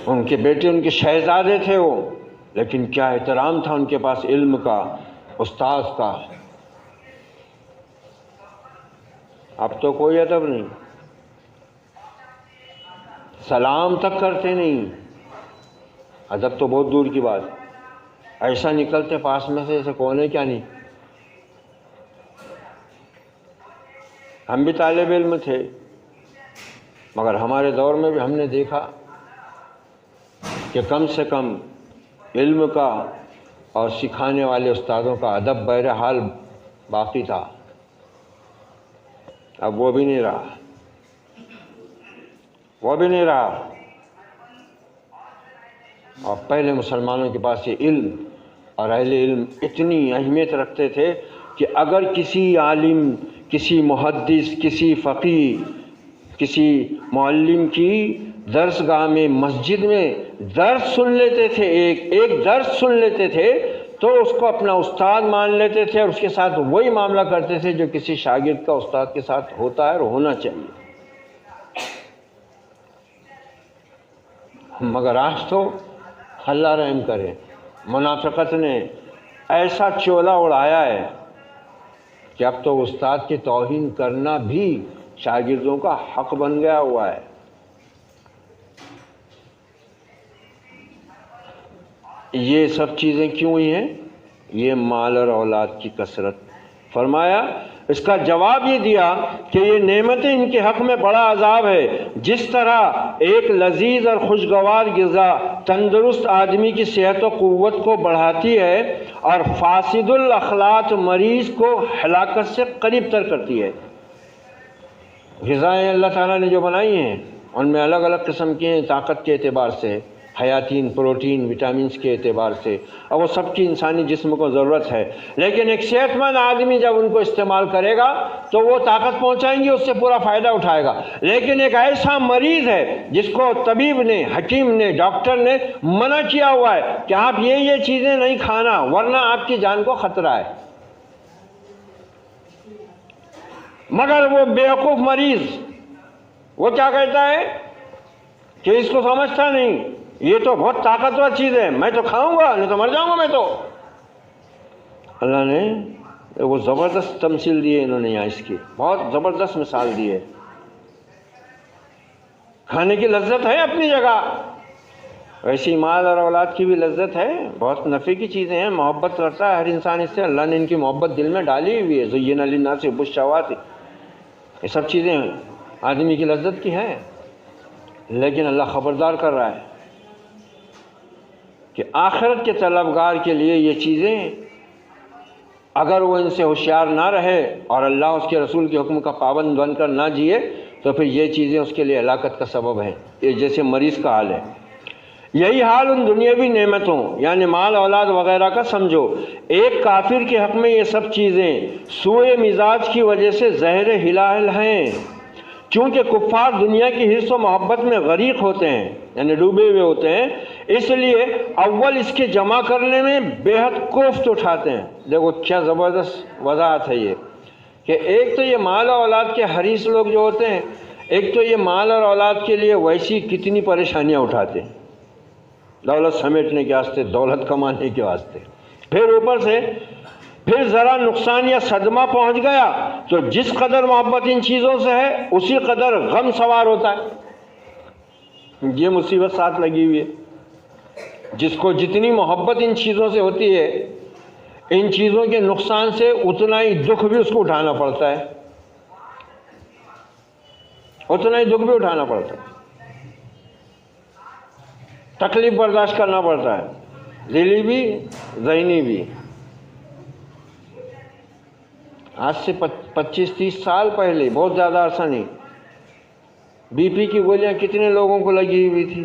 ان کے بیٹے ان کے شہزادے تھے وہ، لیکن کیا احترام تھا ان کے پاس علم کا، استاذ کا۔ اب تو کوئی ادب نہیں، سلام تک کرتے نہیں، ادب تو بہت دور کی بات، ایسا نکلتے پاس میں سے جیسے کون ہے کیا نہیں۔ ہم بھی طالب علم تھے، مگر ہمارے دور میں بھی ہم نے دیکھا کہ کم سے کم علم کا اور سکھانے والے استادوں کا ادب بہرحال باقی تھا، اب وہ بھی نہیں رہا، وہ بھی نہیں رہا۔ اور پہلے مسلمانوں کے پاس یہ علم اور اہل علم اتنی اہمیت رکھتے تھے کہ اگر کسی عالم، کسی محدث، کسی فقیہ، کسی معلم کی درس گاہ میں، مسجد میں درس سن لیتے تھے، ایک درس سن لیتے تھے تو اس کو اپنا استاد مان لیتے تھے، اور اس کے ساتھ وہی معاملہ کرتے تھے جو کسی شاگرد کا استاد کے ساتھ ہوتا ہے اور ہونا چاہیے۔ مگر آج تو اللہ رحم کرے، منافقت نے ایسا چولا اڑایا ہے کہ اب تو استاد کی توہین کرنا بھی شاگردوں کا حق بن گیا ہوا ہے۔ یہ سب چیزیں کیوں ہوئی ہیں؟ یہ مال اور اولاد کی کثرت۔ فرمایا اس کا جواب یہ دیا کہ یہ نعمتیں ان کے حق میں بڑا عذاب ہے. جس طرح ایک لذیذ اور خوشگوار غذا تندرست آدمی کی صحت و قوت کو بڑھاتی ہے اور فاسد الاخلاق مریض کو ہلاکت سے قریب تر کرتی ہے. غذائیں اللہ تعالیٰ نے جو بنائی ہیں ان میں الگ الگ قسم کی ہیں، طاقت کے اعتبار سے، حیاتین، پروٹین، وٹامنس کے اعتبار سے، اور وہ سب کی انسانی جسم کو ضرورت ہے. لیکن ایک صحت مند آدمی جب ان کو استعمال کرے گا تو وہ طاقت پہنچائیں گے، اس سے پورا فائدہ اٹھائے گا. لیکن ایک ایسا مریض ہے جس کو طبیب نے، حکیم نے، ڈاکٹر نے منع کیا ہوا ہے کہ آپ یہ چیزیں نہیں کھانا ورنہ آپ کی جان کو خطرہ ہے، مگر وہ بیوقوف مریض وہ کیا کہتا ہے کہ اس کو سمجھتا نہیں، یہ تو بہت طاقتور چیز ہے، میں تو کھاؤں گا نہیں تو مر جاؤں گا میں تو. اللہ نے وہ زبردست تمثیل دی ہے، انہوں نے یہاں اس کی بہت زبردست مثال دی ہے. کھانے کی لذت ہے اپنی جگہ، ویسی مال اور اولاد کی بھی لذت ہے، بہت نفع کی چیزیں ہیں، محبت کرتا ہے ہر انسان اس سے. اللہ نے ان کی محبت دل میں ڈالی ہوئی ہے. زین للناس حب الشہوات، یہ سب چیزیں آدمی کی لذت کی ہیں. لیکن اللہ خبردار کر رہا ہے کہ آخرت کے طلبگار کے لیے یہ چیزیں اگر وہ ان سے ہوشیار نہ رہے اور اللہ اس کے رسول کے حکم کا پابند بن کر نہ جیے تو پھر یہ چیزیں اس کے لیے ہلاکت کا سبب ہیں. یہ جیسے مریض کا حال ہے. یہی حال ان دنیاوی نعمتوں یعنی مال اولاد وغیرہ کا سمجھو. ایک کافر کے حق میں یہ سب چیزیں سوء مزاج کی وجہ سے زہر ہلاہل ہیں. چونکہ کفار دنیا کی حرص و محبت میں غریق ہوتے ہیں یعنی ڈوبے ہوئے ہوتے ہیں، اس لیے اول اس کے جمع کرنے میں بے حد کوفت اٹھاتے ہیں. دیکھو کیا زبردست وضاحت ہے یہ کہ ایک تو یہ مال اور اولاد کے حریص لوگ جو ہوتے ہیں، ایک تو یہ مال اور اولاد کے لیے ویسی کتنی پریشانیاں اٹھاتے ہیں، دولت سمیٹنے کے واسطے، دولت کمانے کے واسطے. پھر اوپر سے پھر ذرا نقصان یا صدمہ پہنچ گیا تو جس قدر محبت ان چیزوں سے ہے اسی قدر غم سوار ہوتا ہے. یہ مصیبت ساتھ لگی ہوئی ہے. جس کو جتنی محبت ان چیزوں سے ہوتی ہے، ان چیزوں کے نقصان سے اتنا ہی دکھ بھی اس کو اٹھانا پڑتا ہے، اتنا ہی دکھ بھی اٹھانا پڑتا ہے، تکلیف برداشت کرنا پڑتا ہے، دلی بھی ذہنی بھی. آج سے 25-30 سال پہلے، بہت زیادہ عرصہ نہیں، بی پی کی گولیاں کتنے لوگوں کو لگی ہوئی تھی؟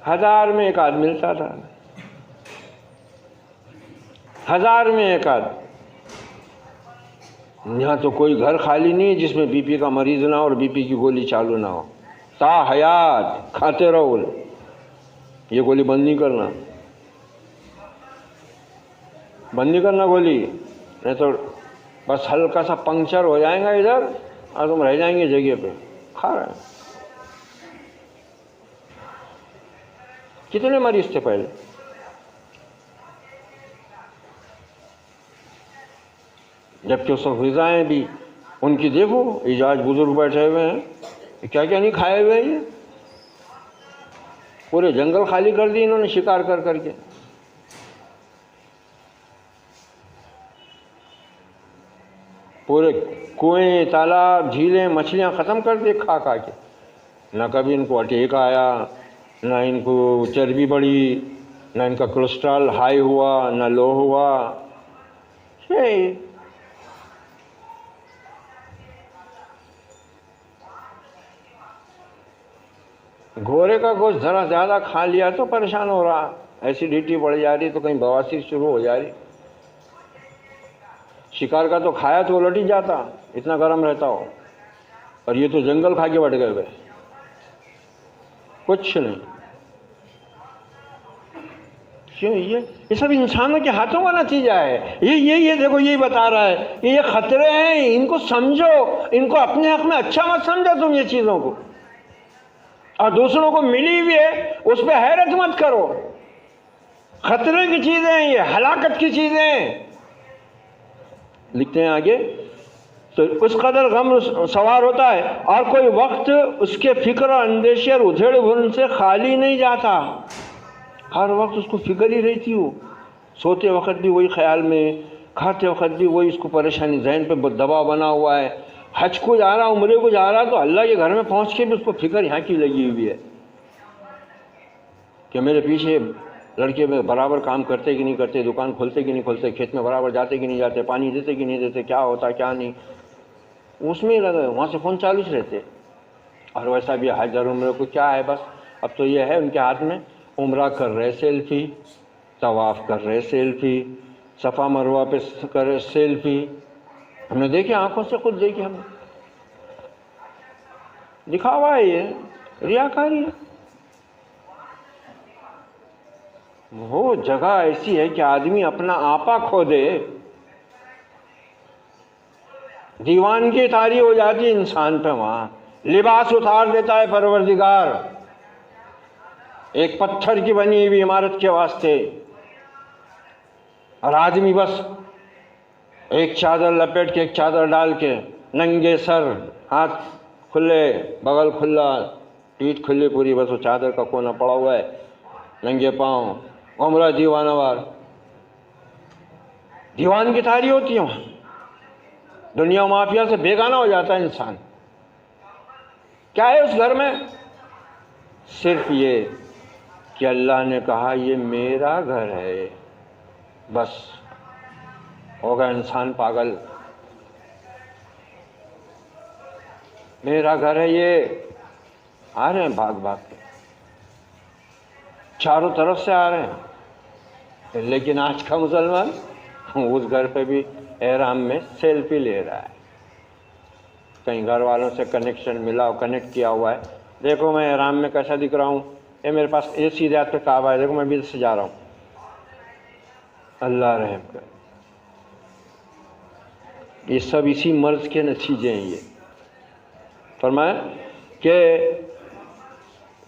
1000 میں ایک آدھ ملتا تھا، 1000 میں ایک آدھ. یہاں تو کوئی گھر خالی نہیں ہے جس میں بی پی کا مریض نہ ہو اور بی پی کی گولی چالو نہ ہو. تا حیات کھاتے رہو، یہ گولی بند نہیں کرنا، بند نہیں کرنا گولی، نہیں تو بس ہلکا سا پنکچر ہو جائے گا ادھر اور تم رہ جائیں گے جگہ پہ. کھا رہے ہیں. کتنے مریض تھے پہلے؟ جبکہ اس وقت غذائیں بھی ان کی دیکھو، یہ آج بزرگ بیٹھے ہوئے ہیں، کیا کیا نہیں کھائے ہوئے ہیں. پورے جنگل خالی کر دی انہوں نے شکار کر کر کے. پورے کنویں، تالاب، جھیلیں، مچھلیاں ختم کر دی کھا کھا کے. نہ کبھی ان کو اٹیک آیا، نہ ان کو چربی بڑھی، نہ ان کا کولیسٹرول ہائی ہوا، نہ لو ہوا. گھوڑے کا گوشت ذرا زیادہ کھا لیا تو پریشان ہو رہا، ایسیڈیٹی بڑھ جا رہی تو کہیں بواسیر شروع ہو جا رہی. شکار کا تو کھایا تو الٹ ہی جاتا، اتنا گرم رہتا ہو. اور یہ تو جنگل کھا کے بٹ گئے ہوئے، کچھ نہیں. کیوں؟ یہ سب انسانوں کے ہاتھوں کا نتیجہ ہے. یہ دیکھو یہی بتا رہا ہے کہ یہ خطرے ہیں، ان کو سمجھو، ان کو اپنے حق میں اچھا مت سمجھو تم یہ چیزوں کو، اور دوسروں کو ملی ہوئی ہے اس پہ حیرت مت کرو. خطرے کی چیزیں ہیں یہ، ہلاکت کی چیزیں ہیں. لکھتے ہیں آگے، تو اس قدر غم سوار ہوتا ہے اور کوئی وقت اس کے فکر اور اندیشے اور ادھیڑ بن سے خالی نہیں جاتا. ہر وقت اس کو فکر ہی رہتی ہو، سوتے وقت بھی وہی خیال میں، کھاتے وقت بھی وہی اس کو پریشانی، ذہن پہ دباؤ بنا ہوا ہے. حج کو جا رہا، عمرے کو جا رہا تو اللہ کے گھر میں پہنچ کے بھی اس کو فکر یہاں کی لگی ہوئی ہے کہ میرے پیچھے لڑکے میں برابر کام کرتے کہ نہیں کرتے، دکان کھولتے کہ نہیں کھولتے، کھیت میں برابر جاتے کہ نہیں جاتے، پانی دیتے کہ نہیں دیتے، کیا ہوتا کیا نہیں، اس میں ہی لگے، وہاں سے فون چالو رہتے. اور ویسا بھی حج اور عمرے کو کیا ہے، بس اب تو یہ ہے ان کے ہاتھ میں، عمرہ کر رہے سیلفی، طواف کر رہے سیلفی، صفا مروہ پہ کر رہے سیلفی. ہم نے دیکھے، آنکھوں سے خود دیکھے، ہم نے دکھاوا ہے، یہ ریاکاری ہے. وہ جگہ ایسی ہے کہ آدمی اپنا آپا کھو دے، دیوانگی طاری ہو جاتی ہے انسان پہ. وہاں لباس اتار دیتا ہے پروردگار ایک پتھر کی بنی ہوئی عمارت کے واسطے، اور آدمی بس ایک چادر لپیٹ کے، ایک چادر ڈال کے، ننگے سر، ہاتھ کھلے، بغل کھلا، پیٹھ کھلی پوری، بس وہ چادر کا کونا پڑا ہوا ہے، ننگے پاؤں، عمرہ دیوانہ وار. دیوان کی تاری ہوتی ہے وہاں، دنیا مافیا سے بیگانہ ہو جاتا ہے انسان. کیا ہے اس گھر میں؟ صرف یہ کہ اللہ نے کہا یہ میرا گھر ہے، بس ہوگا انسان پاگل. میرا گھر ہے یہ. آ رہے ہیں بھاگ بھاگ کے، چاروں طرف سے آ رہے ہیں، لیکن آج کا مسلمان اس گھر پہ بھی احرام میں سیلفی لے رہا ہے. کہیں گھر والوں سے کنیکشن ملا، کنیکٹ کیا ہوا ہے، دیکھو میں احرام میں کیسا دکھ رہا ہوں، یہ میرے پاس اے سی رات پہ کعبہ ہے، دیکھو میں بھی سے جا رہا ہوں. اللہ رحم کر. یہ سب اسی مرض کے نتیجے ہیں. یہ فرمایا کہ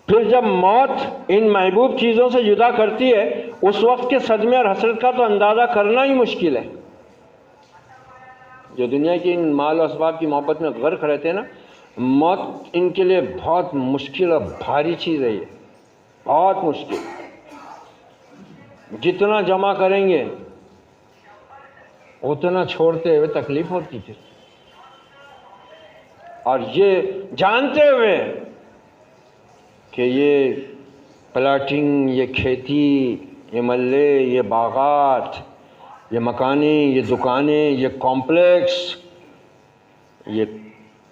پھر جب موت ان محبوب چیزوں سے جدا کرتی ہے، اس وقت کے صدمے اور حسرت کا تو اندازہ کرنا ہی مشکل ہے. جو دنیا کی ان مال و اسباب کی محبت میں غرق رہتے ہیں نا، موت ان کے لیے بہت مشکل اور بھاری چیز ہے. یہ بہت مشکل. جتنا جمع کریں گے اتنا چھوڑتے ہوئے تکلیف ہوتی تھی، اور یہ جانتے ہوئے کہ یہ پلاٹنگ، یہ کھیتی، یہ ملے، یہ باغات، یہ مکانیں، یہ دکانیں، یہ کمپلیکس، یہ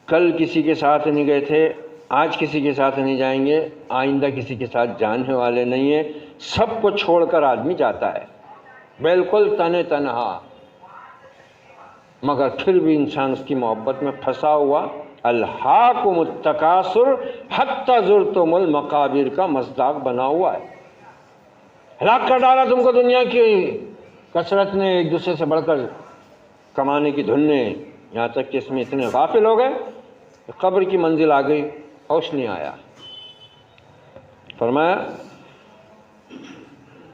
کل کسی کے ساتھ نہیں گئے تھے، آج کسی کے ساتھ نہیں جائیں گے، آئندہ کسی کے ساتھ جانے والے نہیں ہیں. سب کو چھوڑ کر آدمی جاتا ہے بالکل تنہا، مگر پھر بھی انسان اس کی محبت میں پھنسا ہوا. الہاکم التکاثر حتی زرتم المقابر کا مصداق بنا ہوا ہے. ہلاک کر ڈالا تم کو دنیا کی کثرت نے، ایک دوسرے سے بڑھ کر کمانے کی دھن نے، یہاں تک کہ اس میں اتنے غافل ہو گئے کہ قبر کی منزل آ گئی، ہوش نہیں آیا. فرمایا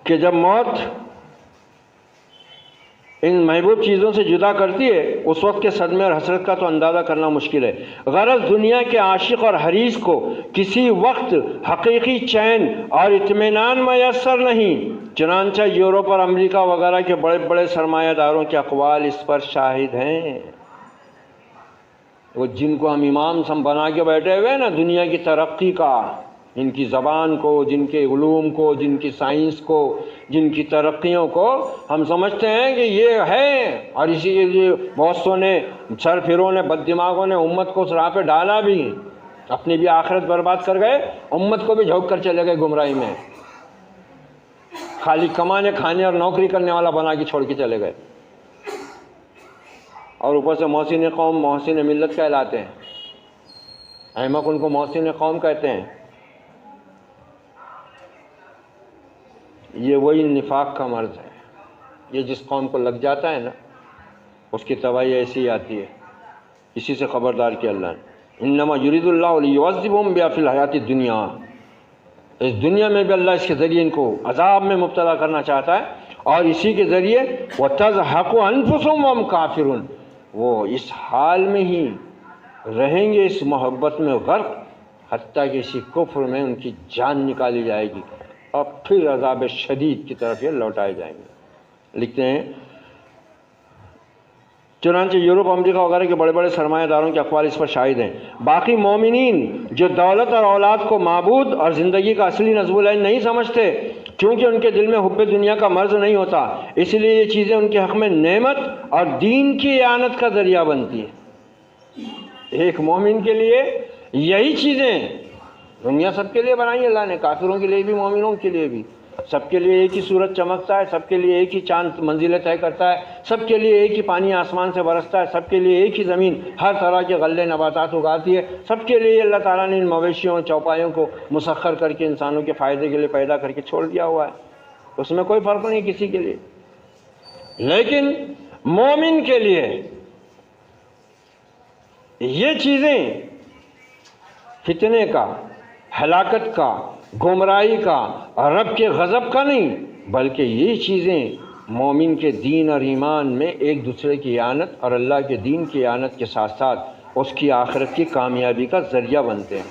کہ جب موت ان محبوب چیزوں سے جدا کرتی ہے، اس وقت کے صدمے اور حسرت کا تو اندازہ کرنا مشکل ہے. غرض دنیا کے عاشق اور حریص کو کسی وقت حقیقی چین اور اطمینان میسر نہیں. چنانچہ یورپ اور امریکہ وغیرہ کے بڑے بڑے سرمایہ داروں کے اقوال اس پر شاہد ہیں. وہ جن کو ہم امام سم بنا کے بیٹھے ہوئے ہیں نا دنیا کی ترقی کا، جن کی زبان کو، جن کے علوم کو، جن کی سائنس کو، جن کی ترقیوں کو ہم سمجھتے ہیں کہ یہ ہے، اور اسی کے لیے بہت سو نے سرفروں نے، بد دماغوں نے امت کو اس راہ پہ ڈالا بھی، اپنی بھی آخرت برباد کر گئے، امت کو بھی جھونک کر چلے گئے گمراہی میں، خالی کمانے کھانے اور نوکری کرنے والا بنا کے چھوڑ کے چلے گئے. اور اوپر سے محسن قوم، محسن ملت کہلاتے ہیں. احمق ان کو محسن قوم کہتے ہیں. یہ وہی نفاق کا مرض ہے. یہ جس قوم کو لگ جاتا ہے نا، اس کی تباہی ایسی آتی ہے. اسی سے خبردار کیا اللہ نے، انما یرید اللہ لیعذبہم بہا فی الحیات الدنیا. اس دنیا میں بھی اللہ اس کے ذریعے ان کو عذاب میں مبتلا کرنا چاہتا ہے، اور اسی کے ذریعے وَتَزْحَقُ أَنفُسُهُمْ وَهُمْ كَافِرُونَ، وہ اس حال میں ہی رہیں گے، اس محبت میں غرق، حتیٰ کہ اسی کفر میں ان کی جان نکالی جائے گی، اور پھر عذاب شدید کی طرف یہ لوٹائے جائیں گے. لکھتے ہیں چنانچہ یورپ، امریکہ وغیرہ کے بڑے بڑے سرمایہ داروں کے اقوال اس پر شاہد ہیں۔ باقی مومنین جو دولت اور اولاد کو معبود اور زندگی کا اصلی نظم العین نہیں سمجھتے، کیونکہ ان کے دل میں حب دنیا کا مرض نہیں ہوتا، اس لیے یہ چیزیں ان کے حق میں نعمت اور دین کی اعانت کا ذریعہ بنتی ہیں۔ ایک مومن کے لیے یہی چیزیں، دنیا سب کے لیے بنائی ہے اللہ نے، کافروں کے لیے بھی مومنوں کے لیے بھی، سب کے لیے ایک ہی سورج چمکتا ہے، سب کے لیے ایک ہی چاند منزلیں طے کرتا ہے، سب کے لیے ایک ہی پانی آسمان سے برستا ہے، سب کے لیے ایک ہی زمین ہر طرح کے غلے نباتات اگاتی ہے، سب کے لیے اللہ تعالیٰ نے ان مویشیوں چوپایوں کو مسخر کر کے انسانوں کے فائدے کے لیے پیدا کر کے چھوڑ دیا ہوا ہے، اس میں کوئی فرق نہیں کسی کے لیے۔ لیکن مومن کے لیے یہ چیزیں فتنے کا، ہلاکت کا، گمراہی کا اور رب کے غضب کا نہیں، بلکہ یہ چیزیں مومن کے دین اور ایمان میں ایک دوسرے کی اعانت اور اللہ کے دین کی اعانت کے ساتھ ساتھ اس کی آخرت کی کامیابی کا ذریعہ بنتے ہیں،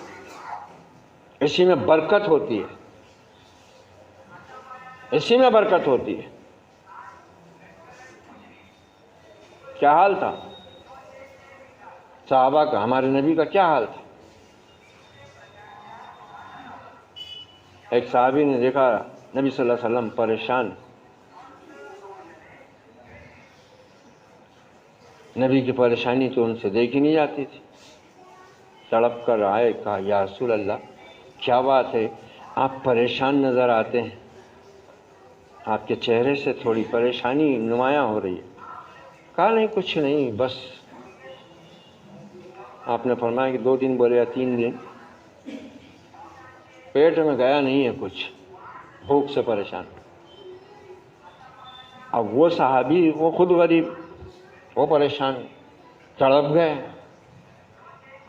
اسی میں برکت ہوتی ہے، اسی میں برکت ہوتی ہے۔ کیا حال تھا صحابہ کا، ہمارے نبی کا کیا حال تھا؟ ایک صحابی نے دیکھا نبی صلی اللہ علیہ وسلم پریشان، نبی کی پریشانی تو ان سے دیکھی نہیں جاتی تھی، تڑپ کر آئے، کہا یا رسول اللہ کیا بات ہے، آپ پریشان نظر آتے ہیں، آپ کے چہرے سے تھوڑی پریشانی نمایاں ہو رہی ہے۔ کہا نہیں کچھ نہیں، بس آپ نے فرمایا کہ 2 دن بولے یا 3 دن پیٹ میں گیا نہیں ہے کچھ، بھوک سے پریشان۔ اب وہ صحابی وہ خود غریب، وہ پریشان، تڑپ گئے،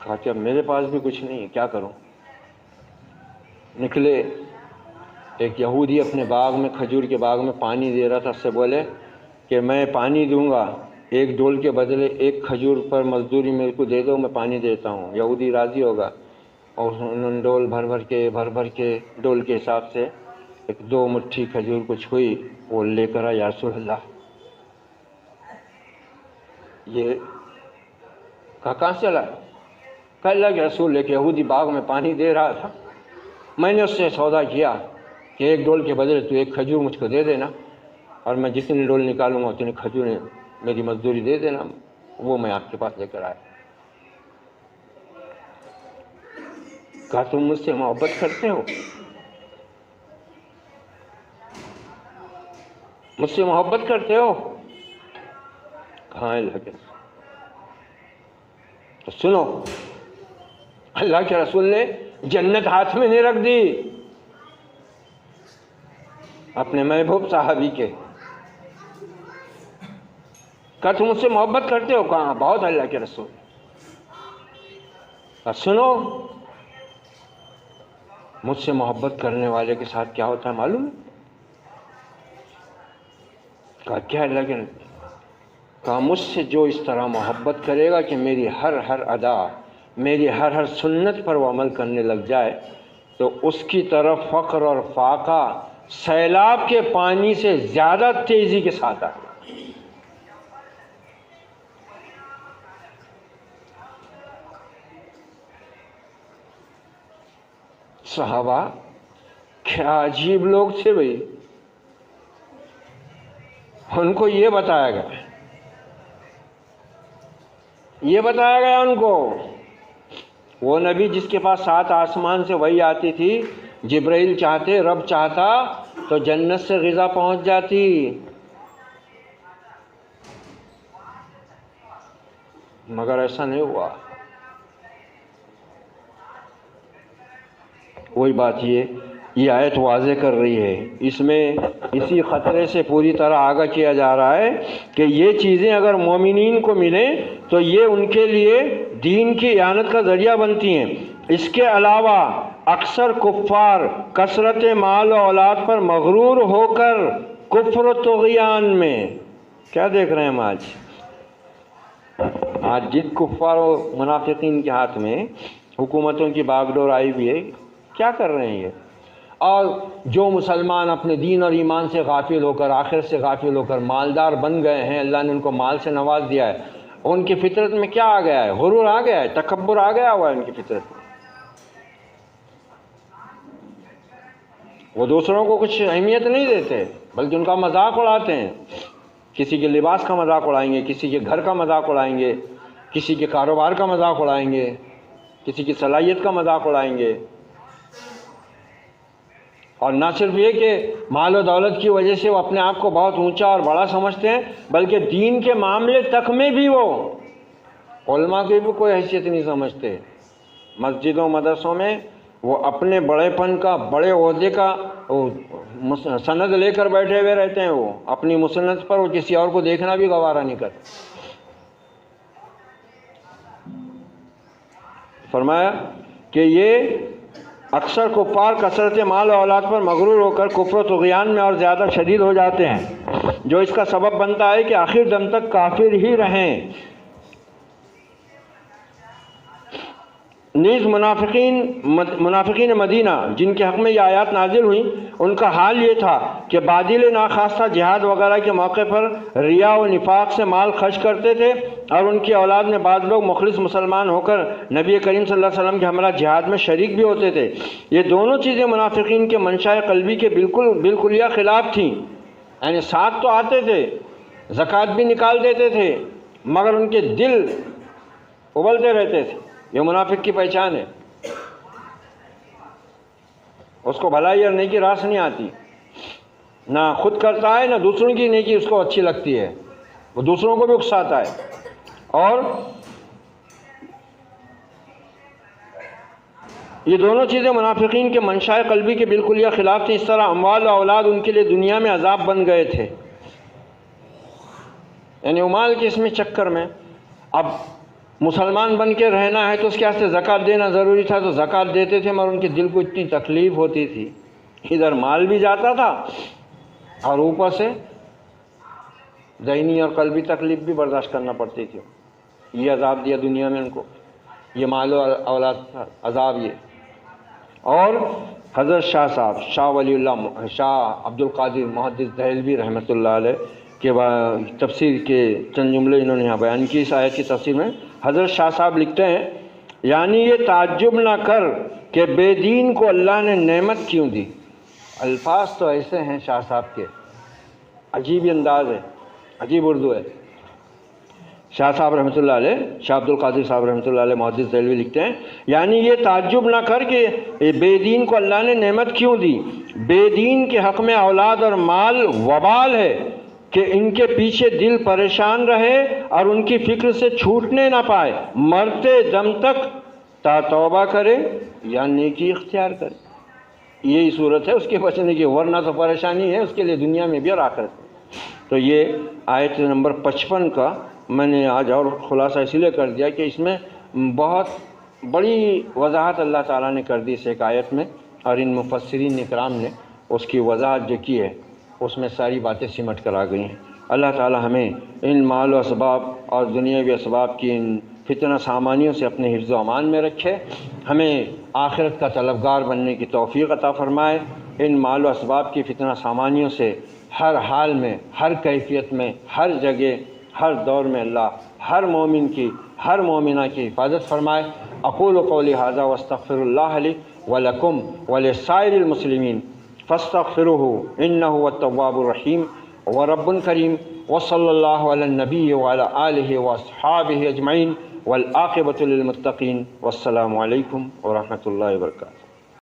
کہا کہ اب میرے پاس بھی کچھ نہیں ہے، کیا کروں؟ نکلے، ایک یہودی اپنے باغ میں، کھجور کے باغ میں پانی دے رہا تھا، اس سے بولے کہ میں پانی دوں گا، 1 ڈول کے بدلے 1 کھجور پر مزدوری میرے کو دے دو، میں پانی دیتا ہوں۔ یہودی راضی ہوگا، اور انہوں نے ڈول بھر بھر کے ڈول کے حساب سے 1-2 مٹھی کھجور کچھ ہوئی، وہ لے کر آیا، یا رسول اللہ یہ کہاں سے لایا؟ کہا اللہ کے رسول، ایک یہودی باغ میں پانی دے رہا تھا، میں نے اس سے سودا کیا کہ 1 ڈول کے بدلے تو 1 کھجور مجھ کو دے دینا، اور میں جتنی ڈول نکالوں گا اتنی کھجوریں میری مزدوری دے دینا، وہ میں آپ کے پاس لے کر آیا۔ کہا تم مجھ سے محبت کرتے ہو؟ مجھ سے محبت کرتے ہو؟ کہاں لگے؟ تو سنو، اللہ کے رسول نے جنت ہاتھ میں نہیں رکھ دی اپنے محبوب صحابی کے۔ کہا تم مجھ سے محبت کرتے ہو؟ کہاں بہت، اللہ کے رسول۔ کہا سنو، مجھ سے محبت کرنے والے کے ساتھ کیا ہوتا ہے معلوم ہے؟ کہا کیا اللہ کے رسول؟ کہا مجھ سے جو اس طرح محبت کرے گا کہ میری ہر ادا، میری ہر سنت پر وہ عمل کرنے لگ جائے، تو اس کی طرف فقر اور فاقہ سیلاب کے پانی سے زیادہ تیزی کے ساتھ آئے۔ صحابہ کیا عجیب لوگ تھے بھائی، ان کو یہ بتایا گیا ان کو، وہ نبی جس کے پاس 7 آسمان سے وحی آتی تھی، جبرائیل چاہتے، رب چاہتا تو جنت سے غذا پہنچ جاتی، مگر ایسا نہیں ہوا۔ وہی بات یہ آیت واضح کر رہی ہے، اس میں اسی خطرے سے پوری طرح آگاہ کیا جا رہا ہے کہ یہ چیزیں اگر مومنین کو ملیں تو یہ ان کے لیے دین کی اعانت کا ذریعہ بنتی ہیں۔ اس کے علاوہ اکثر کفار کثرت مال و اولاد پر مغرور ہو کر کفر و طغیان میں، کیا دیکھ رہے ہیں ہم آج جن کفار و منافقین کے ہاتھ میں حکومتوں کی باغ ڈور آئی ہوئی ہے، کیا کر رہے ہیں یہ؟ اور جو مسلمان اپنے دین اور ایمان سے غافل ہو کر، آخرت سے غافل ہو کر مالدار بن گئے ہیں، اللہ نے ان کو مال سے نواز دیا ہے، ان کی فطرت میں کیا آ گیا ہے؟ غرور آ گیا ہے، تکبر آ گیا ہوا ہے ان کی فطرت میں۔ وہ دوسروں کو کچھ اہمیت نہیں دیتے بلکہ ان کا مذاق اڑاتے ہیں۔ کسی کے لباس کا مذاق اڑائیں گے، کسی کے گھر کا مذاق اڑائیں گے، کسی کے کاروبار کا مذاق اڑائیں گے، کسی کی صلاحیت کا مذاق اڑائیں گے۔ اور نہ صرف یہ کہ مال و دولت کی وجہ سے وہ اپنے آپ کو بہت اونچا اور بڑا سمجھتے ہیں، بلکہ دین کے معاملے تک میں بھی وہ علماء کی بھی کوئی حیثیت نہیں سمجھتے۔ مسجدوں مدرسوں میں وہ اپنے بڑے پن کا، بڑے عہدے کا سند لے کر بیٹھے ہوئے رہتے ہیں، وہ اپنی مسند پر وہ کسی اور کو دیکھنا بھی گوارا نہیں کرتے۔ فرمایا کہ یہ اکثر کفار کثرت مال و اولاد پر مغرور ہو کر کفر و طغیان میں اور زیادہ شدید ہو جاتے ہیں، جو اس کا سبب بنتا ہے کہ آخر دم تک کافر ہی رہیں۔ نیز منافقین مدینہ جن کے حق میں یہ آیات نازل ہوئیں، ان کا حال یہ تھا کہ بادل ناخواستہ جہاد وغیرہ کے موقع پر ریا و نفاق سے مال خرچ کرتے تھے، اور ان کی اولاد میں بعض لوگ مخلص مسلمان ہو کر نبی کریم صلی اللہ علیہ وسلم کے ہمراہ جہاد میں شریک بھی ہوتے تھے۔ یہ دونوں چیزیں منافقین کے منشاء قلبی کے بالکلیہ خلاف تھیں، یعنی ساتھ تو آتے تھے، زکوٰۃ بھی نکال دیتے تھے، مگر ان کے دل ابلتے رہتے تھے۔ یہ منافق کی پہچان ہے، اس کو بھلائی اور نیکی راس نہیں آتی، نہ خود کرتا ہے نہ دوسروں کی نیکی اس کو اچھی لگتی ہے، وہ دوسروں کو بھی اکساتا ہے۔ اور یہ دونوں چیزیں منافقین کے منشاء قلبی کے بالکلیہ خلاف تھیں۔ اس طرح اموال و اولاد ان کے لیے دنیا میں عذاب بن گئے تھے، یعنی امال کے اس میں چکر میں اب مسلمان بن کے رہنا ہے تو اس کے واسطے زکوٰۃ دینا ضروری تھا، تو زکوٰۃ دیتے تھے، مگر ان کے دل کو اتنی تکلیف ہوتی تھی، ادھر مال بھی جاتا تھا اور اوپر سے ذہنی اور قلبی تکلیف بھی برداشت کرنا پڑتی تھی۔ یہ عذاب دیا دنیا میں ان کو، یہ مال و اولاد کا عذاب یہ۔ اور حضرت شاہ صاحب، شاہ ولی اللہ، شاہ عبد القادر محدث دہلوی رحمۃ اللہ علیہ کے تفسیر کے چند جملے انہوں نے یہاں بیان کی اس آیت کی تفسیر میں۔ حضرت شاہ صاحب لکھتے ہیں، یعنی یہ تعجب نہ کر کہ بے دین کو اللہ نے نعمت کیوں دی۔ الفاظ تو ایسے ہیں شاہ صاحب کے، عجیب انداز ہے، عجیب اردو ہے۔ شاہ صاحب رحمۃ اللہ علیہ، شاہ عبد القادر صاحب رحمۃ اللہ علیہ محدث دہلوی لکھتے ہیں، یعنی یہ تعجب نہ کر کہ بے دین کو اللہ نے نعمت کیوں دی۔ بے دین کے حق میں اولاد اور مال وبال ہے کہ ان کے پیچھے دل پریشان رہے اور ان کی فکر سے چھوٹنے نہ پائے، مرتے دم تک تا توبہ کرے یا نیکی اختیار کرے۔ یہی صورت ہے اس کے بچنے کی، ورنہ تو پریشانی ہے اس کے لیے دنیا میں بھی اور آخرت میں۔ تو یہ آیت نمبر 55 کا میں نے آج اور خلاصہ اس لیے کر دیا کہ اس میں بہت بڑی وضاحت اللہ تعالیٰ نے کر دی اس ایک آیت میں، اور ان مفسرین اکرام نے اس کی وضاحت جو کی ہے اس میں ساری باتیں سمٹ کر آ گئی ہیں۔ اللہ تعالیٰ ہمیں ان مال و اسباب اور دنیاوی اسباب کی ان فتنہ سامانیوں سے اپنے حفظ و امان میں رکھے، ہمیں آخرت کا طلبگار بننے کی توفیق عطا فرمائے۔ ان مال و اسباب کی فتنہ سامانیوں سے ہر حال میں، ہر کیفیت میں، ہر جگہ، ہر دور میں اللہ ہر مومن کی، ہر مومنہ کی حفاظت فرمائے۔ اقول قولی ھذا واستغفر اللہ لی ولکم ولسائر المسلمین فاستغفروه انہ هو التواب الرحیم ورب کریم، وصلی اللہ علی النبی وعلی آلہ واصحابہ اجمعین والعاقبۃ للمتقین، والسلام علیکم ورحمۃ اللہ وبرکاتہ۔